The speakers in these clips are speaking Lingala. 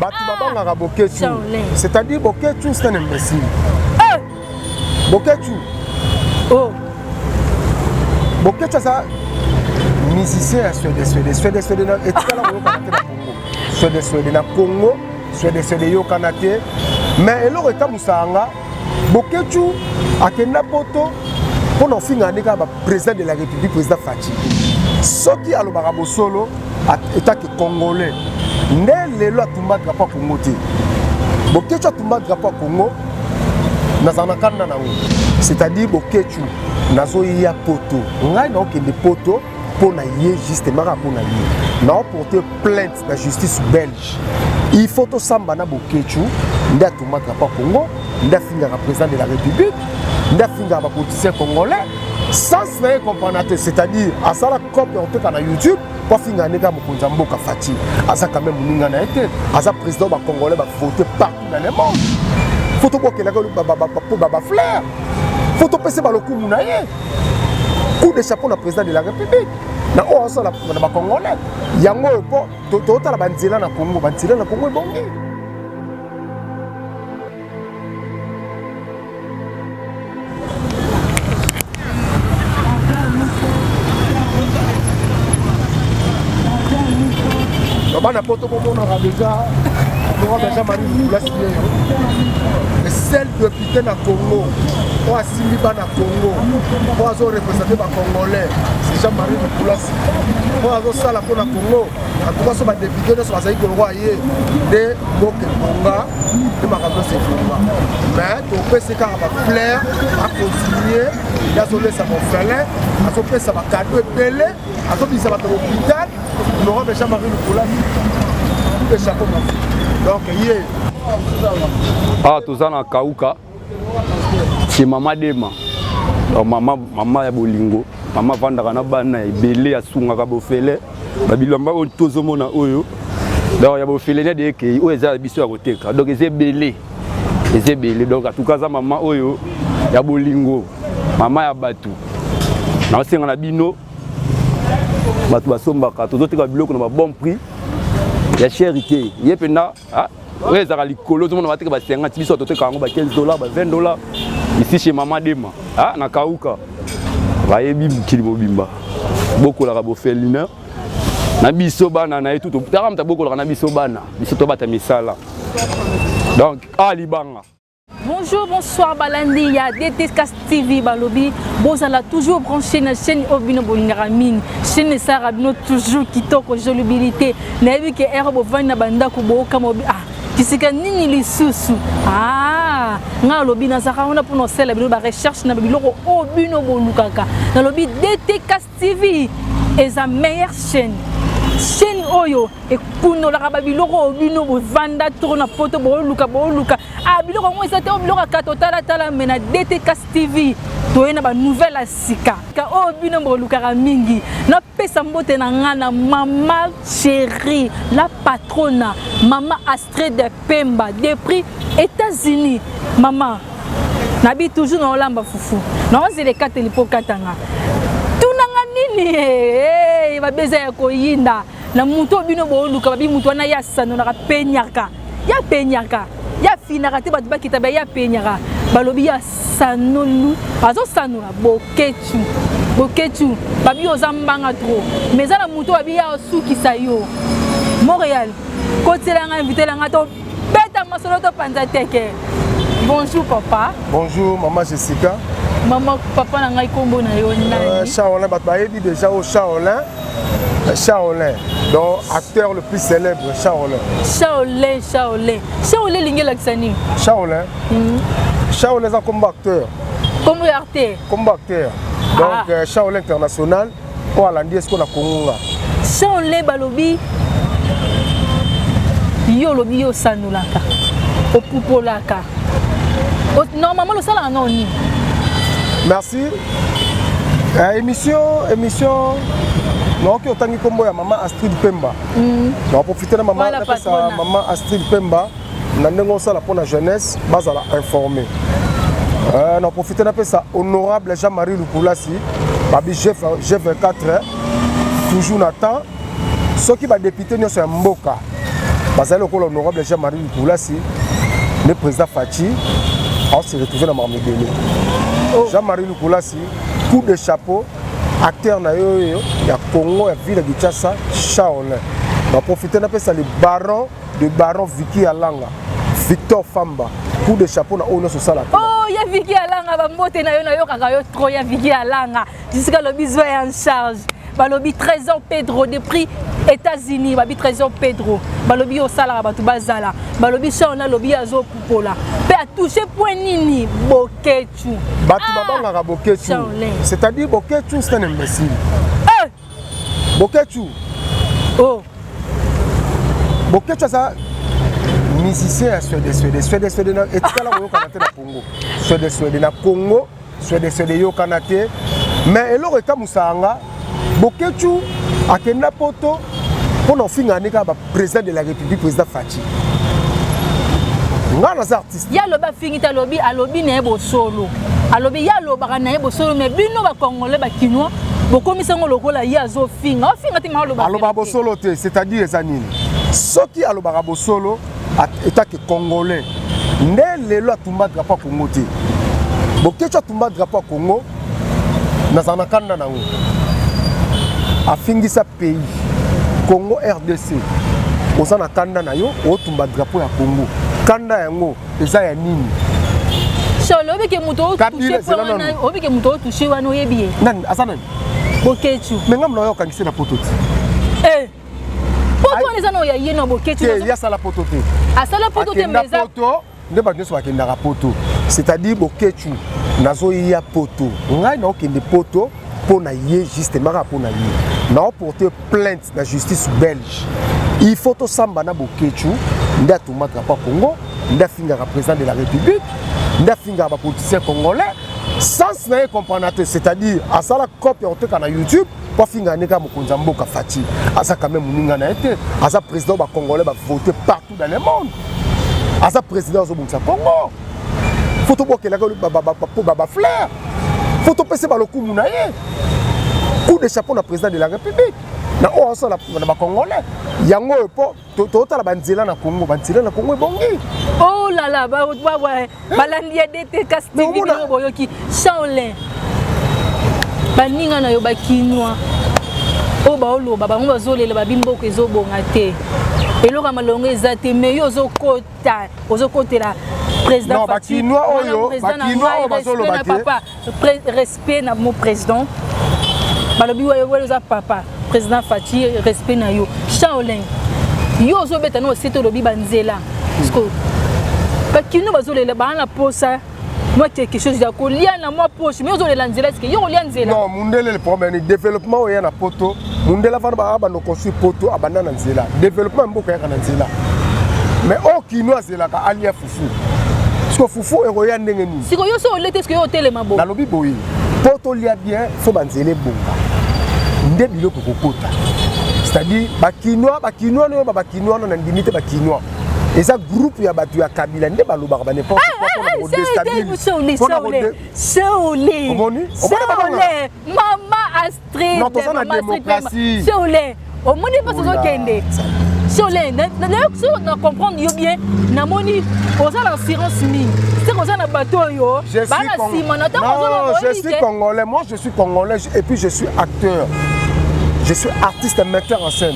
babanga Boketu. C'est-à-dire Boketu c'est un imbécile. Boketu. Oh. Boketu ça musicien Suède na etikala ko kanate na Congo. Suède na Congo, Suède yo kanate. Mais eloko eta musanga Boketu akenda poto pour finir ndeka ba président de la République président Fachi. Soki alobaka bosolo état que congolais. Ne lelo atumba drapeau Congo te. Boketu atumba drapeau Congo nazana kana na ngo. C'est-à-dire Boketu nazo ya poto. Ngai na okende poto pour na yé justement pour na yé. Na porter plainte la justice belge. Il faut to samba na Boketu nda atumba drapeau Congo, nda finga président de la République, nda finga ba politicien congolais. Sans se comprendre, c'est-à-dire à ça la copie on peut sur YouTube pour finir nega mokonza mboka Fati. À ça quand même ninga na été, à ça président ba congolais va voter partout dans le monde. Photo pour que la baba fleur. Photo passer ba loku munaye. Coup de chapeau na président de la République. Na o ça la ba congolais. Yango po to ta la banzela na Congo bongi. N'importe comment on a déjà Marie le seul député na Congo pour assimile na Congo pour représenter les Congolais c'est Jean-Marie Poulassi pour avoir ça la pour na Congo en tout cas ce député ne soit pas royé de Bokenga de Makambo c'est mais to pese ka ba fleur à continuer ya zoler ça mon frère à to pese ba cadeau epelé à to bisa ba hôpital nous avons Jean-Marie Poulassi tout le chapeau donc hier tout ça na Kauka c'est maman Dema maman ya bolingo maman vandaka na bana ebele asunga ka bofele babilamba on tozomona oyo donc ya bofele ne de ke o eza biso ya koteka donc ezebele donc en tout cas maman oyo ya bolingo maman ya batu na senga na bino batu basombaka tozoteka biloko na ba bon prix ya charité yepena ouais ça a likolo tout le monde va te ba 50 biso to te kango ba $15 ba $20 ici chez maman Dema na Kauka va yebi kilimo bimba beaucoup la rabo felina na biso bana na tout taramta beaucoup la na biso bana biso to bata misala donc libanga. Bonjour, bonsoir Balandi, il y a DTCast TV Balobi. Bon, ça l'a toujours branché dans la chaîne Obino Bolingaraming. Chaîne Sarabino toujours qui toque aux jolibilités. N'avez que Herbo Vana Banda Kubo Kamobi. Tu sais que Nini les sous. Nga lobi na saka on a pour nos célèbres ba recherche na biloko Obino Bolukaka. Na lobi DTCast TV est la meilleure chaîne. Chaîne Oyo et Kuno la Rababiloko Obino Vanda tourna photo Boluka. Biloko mo ezate biloko katotala tala mena DTCast TV toyena ba nouvelle asika ka Obino Bolukaka mingi na pesa mbote na ngana mama chérie la patronne maman Astrid de Pemba depuis États-Unis maman nabi toujours na olamba fufu na onze les quatre lipo katanga tunanga nini ba beza ya koyinda na muto Obino Boluka babi muto na ya sano na penyaka ya finaka te batu bakita ba ya penyaka balobi ya sanolu azo sanula boketu babi ozambanga trop mais za na muto babi ya sukisa yo Montréal kotela nga invité la nga to beta masolo to panza teke. Bonjour papa. Bonjour maman Jessica. Maman papa na ngai kombo na yo nani? Shaolin bat ba yebi déjà au Shaolin. Donc acteur le plus célèbre Shaolin lingela kisani. Shaolin ça comme acteur. Comme acteur. Donc Shaolin international pour alandi est-ce qu'on a Congo. Shaolin balobi yo lobi yo sanulaka. Opupolaka. Normalement le sala non ni. Merci. Émission non, qui autant comme maman Astrid Pemba. On va profiter de maman Astrid Pemba. On a pour la jeunesse, base à la informer. On a profité de ça honorable Jean-Marie Poulassi, babi G24, toujours Nathan. Ceux qui va député nous c'est Mboka. Parce que l'honorable Jean-Marie Lukulasi, le président Fachi, on s'est retrouvé dans Marmedele. Jean-Marie Lukulasi, coup de chapeau, acteur il y a Congo, il y a ville de Kinshasa, Shaolin. On va profiter de ça le baron Vicky Alanga, Victor Famba, coup de chapeau na ono sosala. Oh, il y a Vicky Alanga, ba mbote na yo kaka yo trop ya Vicky Alanga. Jusqu'à le besoin en charge. Balobi Trésor Pedro de prix États-Unis, babi Trésor Pedro. Balobi au salaire batu bazala. Balobi Shaolin lobi azo pupola. Pe a touché point nini Boketu. Batu babanga Boketu. C'est-à-dire Boketu c'est un imbécile. Boketu. Oh. Boketu ça musicien Suède na etikala ko kanate na Congo. Suède na Congo, Suède yo kanate. Mais eloko ka musanga Boketu akenda poto pour nous finir avec président de la République, président Fachi. Nous sommes artistes. Il y a le bafingita lobby, à lobby n'est pas solo. À lobby il y a le barana n'est pas solo, mais bino ba congolais ba kinois, beaucoup mis en logo la ya zo finga. Finga ti ma lo ba. Aloba solo te, c'est-à-dire zanini. Ce qui aloba solo état que congolais. Ne le lo tumba drapeau Congo te. Boketu tumba drapeau Congo. Nazana kanda na ngo. Afingisa pays Congo RDC osana kanda na yo otumba drapeau ya Congo kanda yango eza ya nini Solo beke muto touché wana obike muto touché wana oyebi nani asana Boketu mais ngam na yo kangisi na pototi poto wana eza na ya yeno Boketu ya sala pototi asala pototi meza poto nde ba nyoso bakendaka poto c'est-à-dire Boketu nazo ya poto ngai na okende poto pour naïe justement pour naïe na porter plainte na justice belge il faut to samba na Boketu nda tuma drapeau Congo nda finga président de la République nda finga ba politicien congolais sans na comprendre c'est-à-dire à ça la copie on te na YouTube pour finga neka mokonza mboka Fati asa quand même muninga na été asa président ba congolais ba voter partout dans le monde asa président zo bungsa Congo faut to bokela ba fleur faut to passer par le coup munaye coup de chapeau na président de la République na o so na ba congolais yango po to tala banzela na Congo bongi oh là là ba balandi ya DT Castivy boyoki Shaolin baninga na yo ba kinwa o ba oloba bango bazolela babimboko ezobonga te eloka malongo ezate me yo ozokotela président Fachi no bakinoa bazoloba papa respect na mon président balobi wa papa président Fachi respect na yo Shaolin yo ozobeta no seto lobi banzela parce que bakinoa bazolela ba na posa moi quelque chose ya kolia na moi poche mais ozolela nzela est-ce que yo kolia nzela non mundele le problème développement oya na poto mundela vana ba no construire poto abanda na nzela développement mboka ya na nzela mais o kinoa zela ka alia fufu parce que fufu eroya ndenge ni siko yo so lete est-ce que yo telema bo na lobi boyi poto lia bien faut banzele bonga nde biloko kokota c'est-à-dire bakinoa no bakinoa na ndimite bakinoa et ça groupe ya batu ya Kabila nde baloba ba n'importe quoi pour déstabiliser Shaolin maman Astrid non to ça na démocratie Shaolin au moni pas so kende Shaolin na comprendre yo bien na moni oza la assurance mi c'est comme ça na bateau yo bana simona ta non je suis congolais moi je suis congolais et puis je suis acteur je suis artiste metteur en scène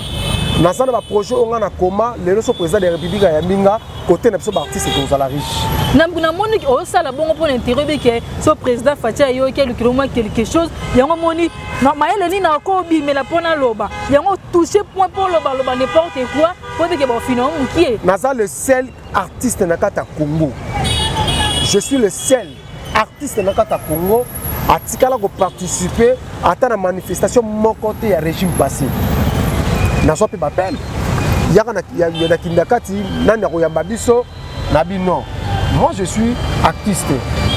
dans ça na projet on a coma le président de la République ya Minga côté na biso artiste to za la riche na moni o sala bongo pour interroger que ce président Fachi yo quelque chose yango moni maele ni na ko bi mais la pona loba yango toucher point pour loba n'importe quoi pour que ba fino mukie na ça le seul artiste na kata Congo je suis le seul artiste na kata Congo atikala ko participer à ta manifestation mon côté ya régime passé na so pe bapel ya kindakati nani koyamba biso na bino moi je suis artiste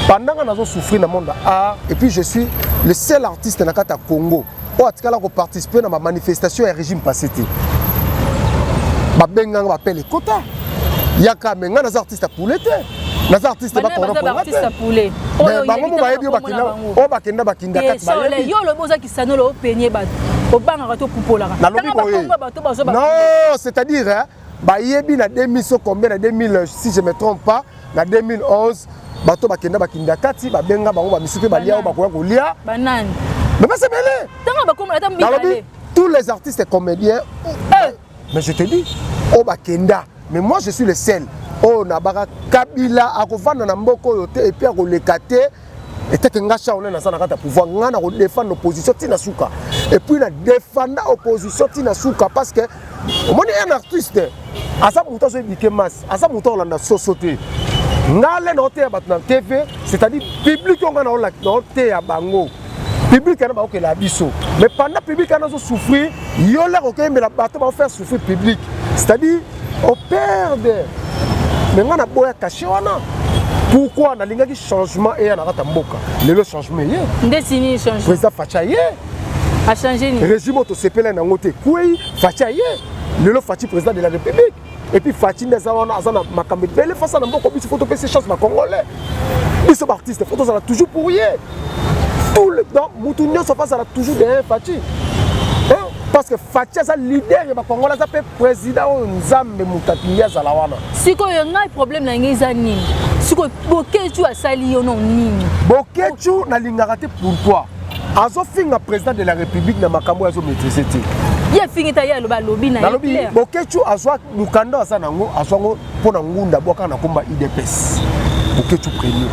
pendant que nous souffrir dans le monde art et puis je suis le seul artiste na kata Congo o atikala ko participer na manifestation ya régime passé te babenga bapel ekota yaka menga na artiste pour l'été na artiste ba kono pour artiste poulet mais bango mo bayebi o bakenda bakinda kati bayebi yo lo boza kisano lo peigner ba au bang to poupola non c'est-à-dire bayebi na 2000 combien na 2000 si je me trompe pas na 2011 bato bakenda bakinda kati babenga bango ba misupe balia ba koya kolia banane mais pas c'est mêlé tanga bakoma ata mbikale tous les artistes et comédiens mais je te dis oh bakenda mais moi je suis le seul oh nabaka Kabila akovanda na mboko yote et puis akolekate et que ngacha on est dans sa pouvoir ngana ko défendre l'opposition tina suka et puis na défendre opposition tina suka parce que on est un artiste asa muto so bike mas asa muto on a société ngale noté ya batna TV c'est-à-dire public on ngana la noté ya bango public na ba ko la biso mais pendant public na so souffrir yo la ko kembe la bato ba faire souffrir public c'est-à-dire au perdre mais ngana boya caché wana. Pourquoi on a l'ingénieur changement et on a raté mboka. Le changement est. Dessiner changement. Président Fachaye. A changé ni. Régime auto CPL na ngote. Kui Fachaye. Le Fachi président de la République. Et puis Fachi Nezawana azana makambe belle face à mboko biso photo PC chance ma congolais. Biso artiste photo ça toujours pour rien. Tout le temps Moutounio se passe à toujours derrière Fachi. Parce que Fachi est le leader de Congolais, c'est le président Nzambe Moutakilia Zalawana. Si il y a un problème dans les années, si Bokechu a sali ou non, Bokechu n'a l'ingaraté pourquoi? Azo finga président de la République na makambo azo maîtriser. Il a fini tailler le lobby na lobby. Bokechu azwa mukanda asanango azwango pona ngunda boka na komba IDPS. Bokechu premier.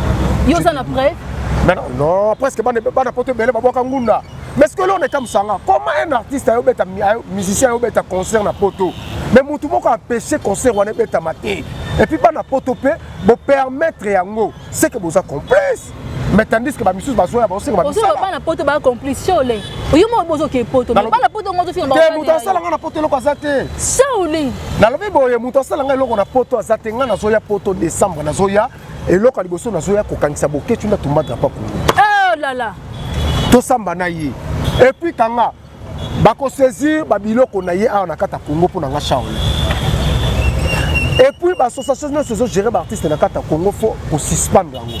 Yo ça na preuve? Non, presque pas na pote belé boka ngunda. Mais ce que l'on est comme ça, comment un artiste a un musicien a un concert na poto, mais tout le monde a empêché concert ou a un maté. Et puis pas na poto pour permettre yango, c'est que vous êtes complice. Mais tandis que les musiciens sont là, c'est que vous êtes pas na poto ba complice les. Vous avez besoin que poto, mais pas na poto on fait ba. Muta sala nga na poto loko azate. Sauli. Na lobi boye muta sala nga loko na poto azate nga na zoya poto décembre na zoya et loko liboso na zoya ko kanisa Bokechu na tumba drapeau. Oh là là. To samba na ye. Et puis kanga bako saisir babiloko na ye a na kata Congo pour na Shaolin. Et puis l'association de gérer l'artiste na kata Congo faut suspendre yango.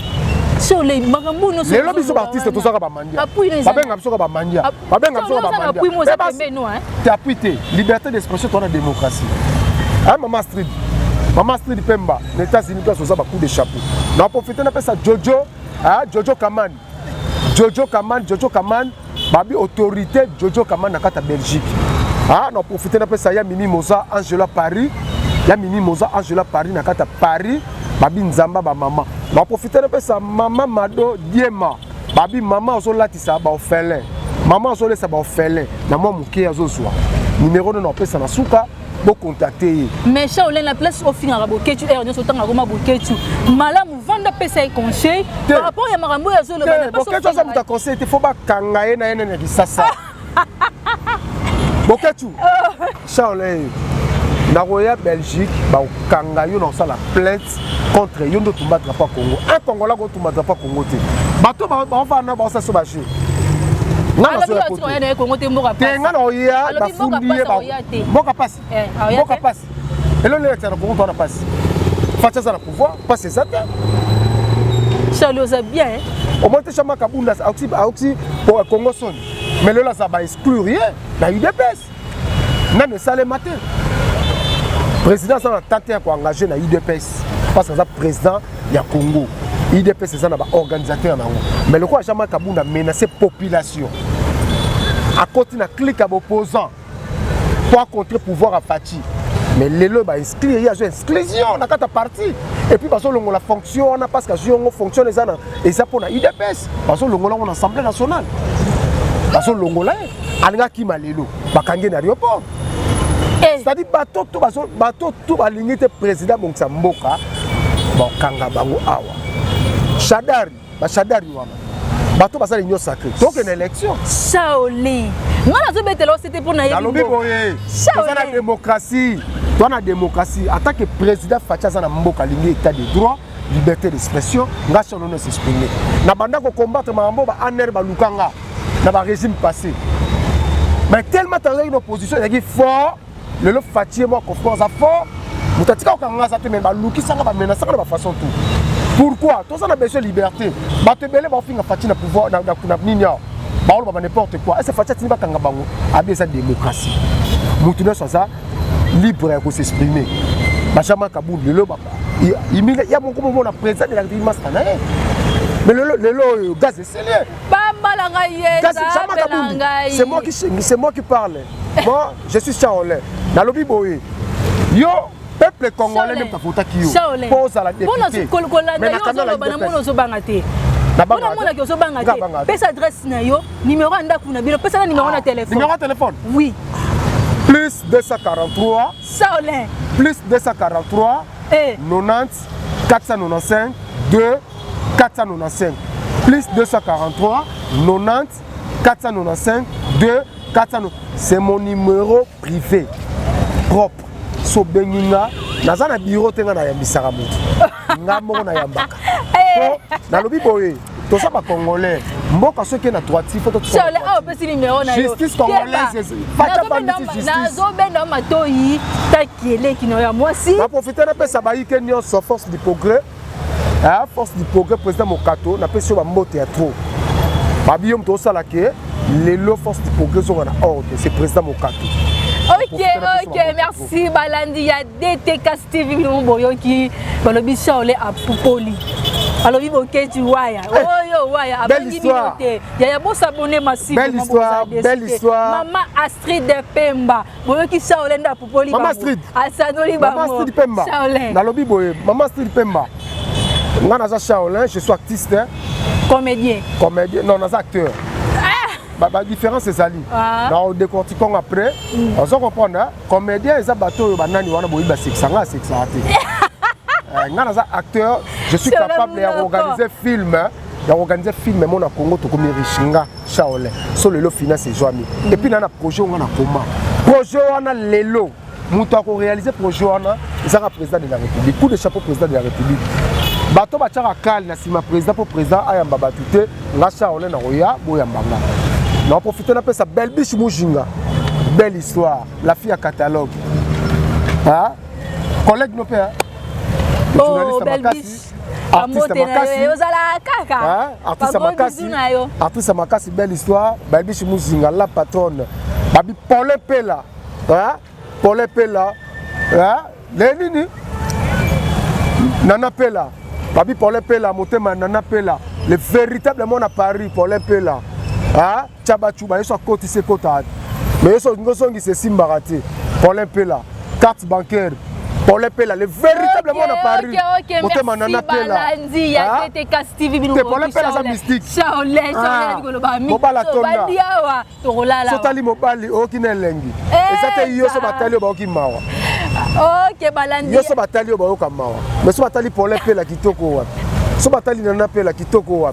Sur les makambo no. Les lobbies sont artistes tout ça ba mandia. Babenga biso ba mandia. Babenga biso ba mandia. Appui moi ça pembe no hein. Tu appuies liberté d'expression toi la démocratie. Ah Maman Street. Maman Street Pemba, les États-Unis place ça ba coup de chapeau. Na profiter na pesa Jojo, ah Jojo Kaman. Jojo Kaman, babi autorité Jojo Kaman na kata Belgique. Ah, on a profité na pesa ya Mimi Moza Angela Paris. Ya Mimi Moza Angela Paris na kata Paris. Babi Nzamba ba maman. On a profité na pesa maman Mado Diema. Babi maman ozo latisa ba ofele. Maman ozo lesa ba ofele. Na moi muke azo zwa. Numéro no pesa na suka. Bo contacter. Mais Shaolin la place au fin à Bokechu et on s'entend à Bokechu. Malam vendre pesa et conseil par rapport à makambo ya zo le bana. Bokechu ça muta conseil il faut pas kangaye na yene na sasa. Bokechu. Shaolin na Royal Belgique ba kangayo na ça la plainte contre yondo tumba drapeau Congo. Un Congolais go tumba drapeau Congo te. Bato ba va na ba ça so ba chi. Ngana so ya poto. Ngana oya ba fundi ba. Boka passe. Boka passe. Et là l'électeur na Congo na passe. Facha ça na pouvoir, passer ça. Charles ça bien. Au moins chama kabunda auxi pour Congo son. Mais là ça va exclure rien. Na UDPS. Na ne sale matin. Président ça a tenté à engager na UDPS parce que ça président ya Congo. UDPS c'est ça na ba organisateur na ngo. Mais le quoi chama kabunda menacer population. À côté na clique à opposant pour contrer pouvoir à Fachi. Mais les lois bah inscrire il y a une exclusion dans quatre parties et puis parce que l'on la fonction on a parce que on fonctionne ça et ça pour la UDPS parce que l'on a l'Assemblée nationale parce que l'on là alinga ki malelo bakange na aéroport c'est-à-dire bateau tout alingi te président Bongsa Mboka bon kanga bango awa Shadari wana bateau basala union sacrée donc une élection Shaolin ngana zo betelo c'était pour na yebi boye ça la démocratie. Dans la démocratie, en tant que président Facha na mboka lingi état de droit, liberté d'expression, nga chono ne s'exprimer. Na banda ko combattre mambo ba aner ba lukanga na ba régime passé. Mais tellement dans une opposition, il y a fort, le Fachi moi confiance à fort, mutatika okanga za te mais ba lukisa ba menacer de façon tout. Pourquoi? Tout ça na besoin de liberté. Ba te belé ba finga Fachi na pouvoir na ninya. Ba n'importe quoi. Et c'est Facha tini ba kanga bango. Abi sa démocratie. Mutuna ça libre à s'exprimer. Bachama Kaboul, il y a mon comment président de la République Mastana. Mais le gaz est scellé. C'est moi qui parle. Moi, je suis Shaolin. Dans le Biboé. Yo, peuple congolais même pas fouta qui yo. Pose à la députée. Mais la caméra Pesa adresse na yo, numéro ndaku na bilo, pesa numéro na téléphone. Numéro de téléphone? Oui. Plus 243. Shaolin. Plus 243. 90 495 2 495. Plus 243 90 495 2 495. C'est mon numéro privé propre. So benginga naza na bureau tenga na yambisaka mutu. Ngamo na yambaka. Na lobi boye. Tout ça, congolais. Mboka ceux qui na droiti, faut tout ça. Justice congolaise. Na profiter na pesa ba ikenyo so force du progrès. Ah, force du progrès président Mokato na pesa ba mbote ya trop. Babiyom to sala ke les lots force du progrès sont en ordre, c'est président Mokato. Ok, merci Balandi. Il y a DTK TV qui balobi Shaolin à Poupoli. Alors il faut que tu vois. Belle histoire. Il y a beau s'abonner massif. Belle histoire, belle histoire. Maman Astrid de Pemba. Boyo qui Shaolin à Poupoli. Maman Astrid. Maman Astrid Pemba. Dans le biboye, Maman Astrid Pemba. Moi naza Shaolin, je suis artiste. Comédien. Comédien, non, naza acteur. La différence c'est ça. Dans le décortiquons après, on se comprend. Comédien, les bateaux, banani, on a beau y sexanga, sexarité. Acteur, je suis capable d'organiser film. D'organiser film, mais mon a Congo, tout comme Richinga, Shaolin. Sur le lot final, c'est Joami. Et puis, on a un projet, on a un comment. Projet, on a l'élo. Nous avons réalisé le projet, on a le président de la République. Coup de chapeau, président de la République. Bateau, Bachara Kal, Nassima, président pour président, Ayamba Batute, la Shaolin, Naroya, Boyambanga. Nous avons profité de sa belle biche Moujinga. Belle histoire. La fille à catalogue. Hein? Collègue nos pères. Oh, belle biche. Artiste Makassi. Artiste Makassi, belle histoire. Belle biche Moujinga, la patronne. Babi Paulin Pella. Hein? Paulin Pella. Hein? Lénini. Nana Pella. Babi Paulin Pella, Motema Nana Pella. Le véritable monde à Paris, Paulin Pella. Ah, Tchabachuba, ils sont côté c'est côté. Mais ils sont qui Simbarati. Pour l'impela, carte bancaire. Pour l'impela, le véritable monde à Paris. Ok, merci Balandi, il y a des TV bino. Pour l'impela, ça mystique. Shaolin, Mobala Tonda. Sotali Mobali, aucune langue. Et ça t'est yo so batali ba okimawa. Ok, Balandi. Yo so batali ba okamawa. Mais so batali pour l'impela kitoko wa. So batali nana pela kitoko wa.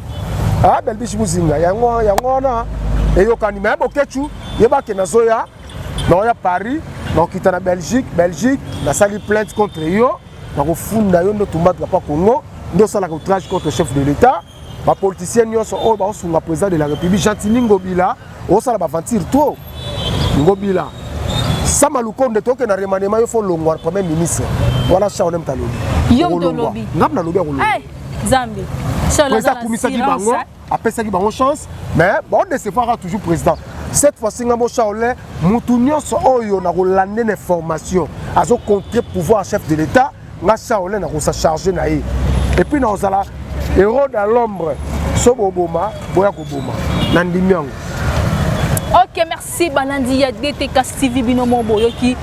Ah, belle biche Moujinga, yangona, et yo kanime, bokechu, yeba kenazoya, dans ya Paris, dans quitte na Belgique, na sali plainte contre yo, na ko funda yo ndo tumba pas Congo, ndo sala outrage contre le chef de l'État, ba politicien yo so o ba sunga président de la République, Gentili Ngobila, o sala ba ventir trop. Ngobila. Sama lukonde toke na remanema yo fo longwa premier ministre. Voilà Shaolin Talobi. Yo de lobby. Ngam na lobby ko lobby. Zambie. Président Koumisaki Bango a fait une chance, mais bon, on décevra toujours président. Cette fois-ci, nous Shaolin, Moutounion Oyo na rolande des formations, à ce contre pouvoir chef de l'État, nous Shaolin na sa chargé naï. Et puis nous allons héros dans l'ombre, Soboboma, Boyakoboma, Nandimiang. Ok, merci Balandi, il y a DTK TV binomo boyoki,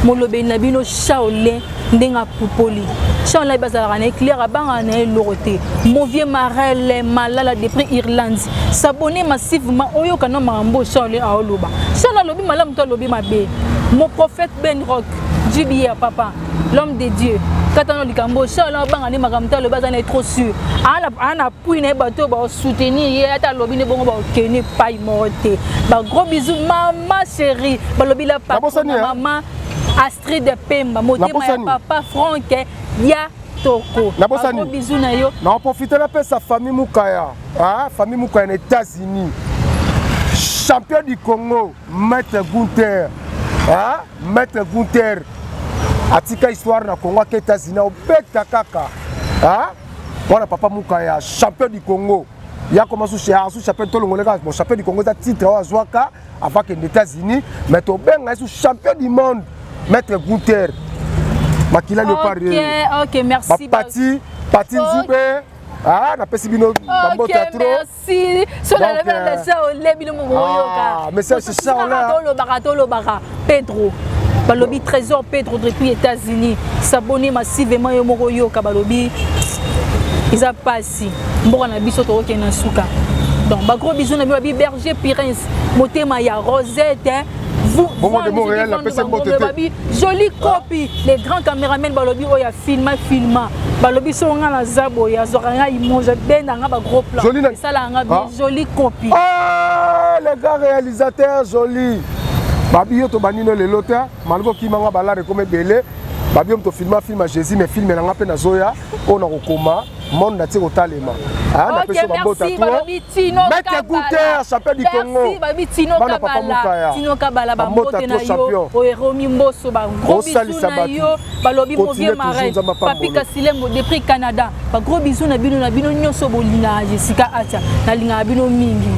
molobe nabino Shaolin ndenga Poupoli. Shaolin bazara na clair abanga na loroté. Mon vieux Marel malala depuis Irlande. S'abonner massivement oyo kana mambo Shaolin a oloba. Shaolin lobi malam to lobi mabe. Mon prophète Ben Rock, Djibia papa, l'homme de Dieu. Katano likambo Shaolin banga ni makamta le bazana est trop sûr. Ana pouine bateau ba soutenir yata lobi ne bongo ba keni paille morte. Ba gros bisous maman chérie. Ba lobi la papa maman Astrid de Pemba, motema ya papa Franck ya Toko. Gros bisous na yo. Na profiter la paix sa famille Moukaya. Ah, famille Moukaya aux États-Unis. Champion du Congo, Maître Gunther. Ah, Maître Gunther. Atika histoire na Congo aux États-Unis au beta kaka. Ah, voilà papa Moukaya, champion du Congo. Il y a commencé à se champion tout le monde. Bon, champion du Congo, c'est titre à Zouaka avant que les États-Unis. Mais au ben, champion du monde. Maître Gunther makila léopard ok merci pati nzube ah na pesi bino bambo teatro merci so la la ça ole bino mo yoka mais c'est ça là tolo baka Pedro balobi trésor Pedro depuis États-Unis s'abonner massivement yo moko yoka balobi ils a passé mboka na biso to okena suka donc ba gros bisous na bi berger Prince motema ya Rosette vous de Montréal la personne jolie copie les grands caméramans balobi oya filma balobi songa na zabo ya zoranga image benda nga ba gros plan ça la nga jolie copie ah les gars réalisateurs jolie babi yo to banino le lota malgo kimanga balare comme belé babi yo to filma Jésus mais filme na nga pe na zoya on a kokoma monde na tiko talema ah na peso bambota toi Maître Gunther chapelle du Congo merci babi Tino Kabala bambote na yo o Romi Mboso ba gros bisous na yo balobi mo bien marin papi Kasilemo depuis Canada ba gros bisous na bino nyonso bolinga Jessica Atia na linga bino mingi